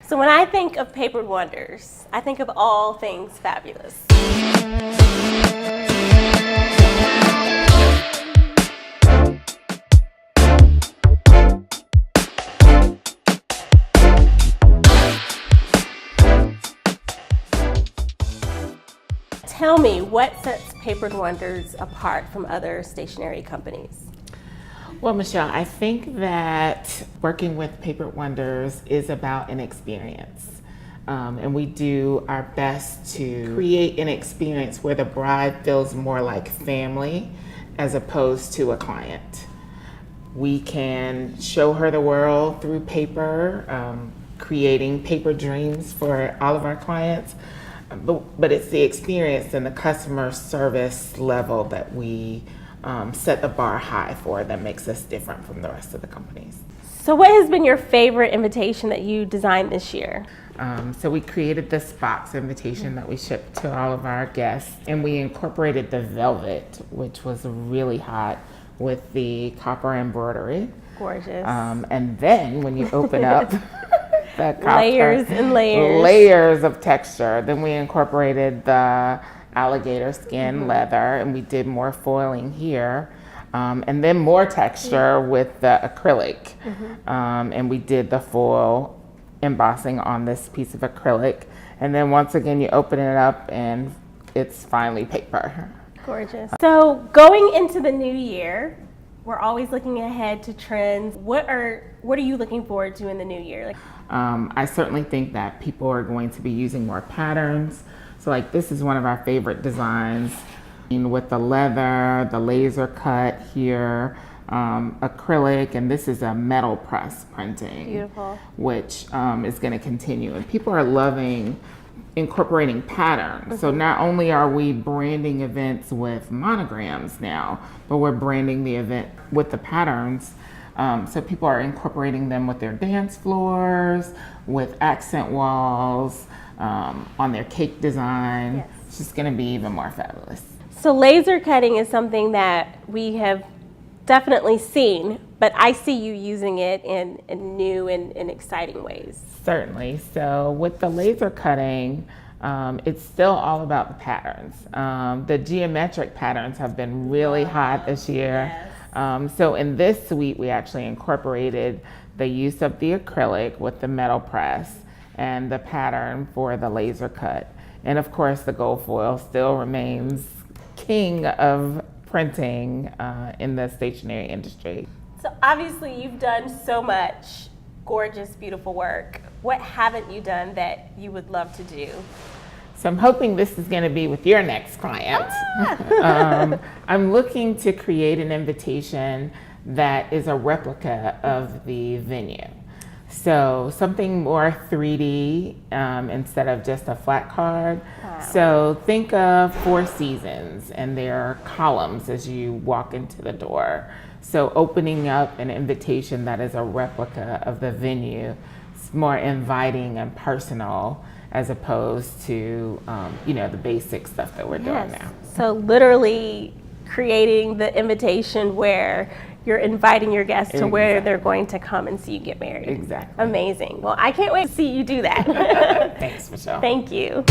So when I think of Papered Wonders, I think of all things fabulous. Tell me, what sets Papered Wonders apart from other stationery companies? Well, Michelle, I think that working with Papered Wonders is about an experience. And we do our best to create an experience where the bride feels more like family as opposed to a client. We can show her the world through paper, creating paper dreams for all of our clients. But it's the experience and the customer service level that we set the bar high for that makes us different from the rest of the companies. So what has been your favorite invitation that you designed this year? So we created this box invitation that we shipped to all of our guests, and we incorporated the velvet, which was really hot, with the copper embroidery. Gorgeous. And then when you open up the copper, layers and layers. Layers of texture. Then we incorporated the alligator skin leather, and we did more foiling here. And then more texture with the acrylic. And we did the foil embossing on this piece of acrylic. And then once again, you open it up and it's finally paper. Gorgeous. So going into the new year, we're always looking ahead to trends. What are you looking forward to in the new year? I certainly think that people are going to be using more patterns. So like this is one of our favorite designs with the leather, the laser cut here, acrylic, and this is a metal press printing. Beautiful. Which is going to continue. And people are loving incorporating patterns. So not only are we branding events with monograms now, but we're branding the event with the patterns. So people are incorporating them with their dance floors, with accent walls, on their cake design. Yes. It's just going to be even more fabulous. So laser cutting is something that we have definitely seen, but I see you using it in new and exciting ways. Certainly. So with the laser cutting, it's still all about the patterns. The geometric patterns have been really hot this year. Yes. So in this suite, we actually incorporated the use of the acrylic with the metal press and the pattern for the laser cut. And of course, the gold foil still remains king of printing in the stationery industry. So obviously you've done so much gorgeous, beautiful work. What haven't you done that you would love to do? So I'm hoping this is going to be with your next client. I'm looking to create an invitation that is a replica of the venue. So something more 3D instead of just a flat card. Wow. So think of Four Seasons and there are columns as you walk into the door. So opening up an invitation that is a replica of the venue, it's more inviting and personal as opposed to the basic stuff that we're doing now. So literally creating the invitation where you're inviting your guests to where they're going to come and see you get married. Exactly. Amazing. Well, I can't wait to see you do that. Thanks, Michelle. Thank you.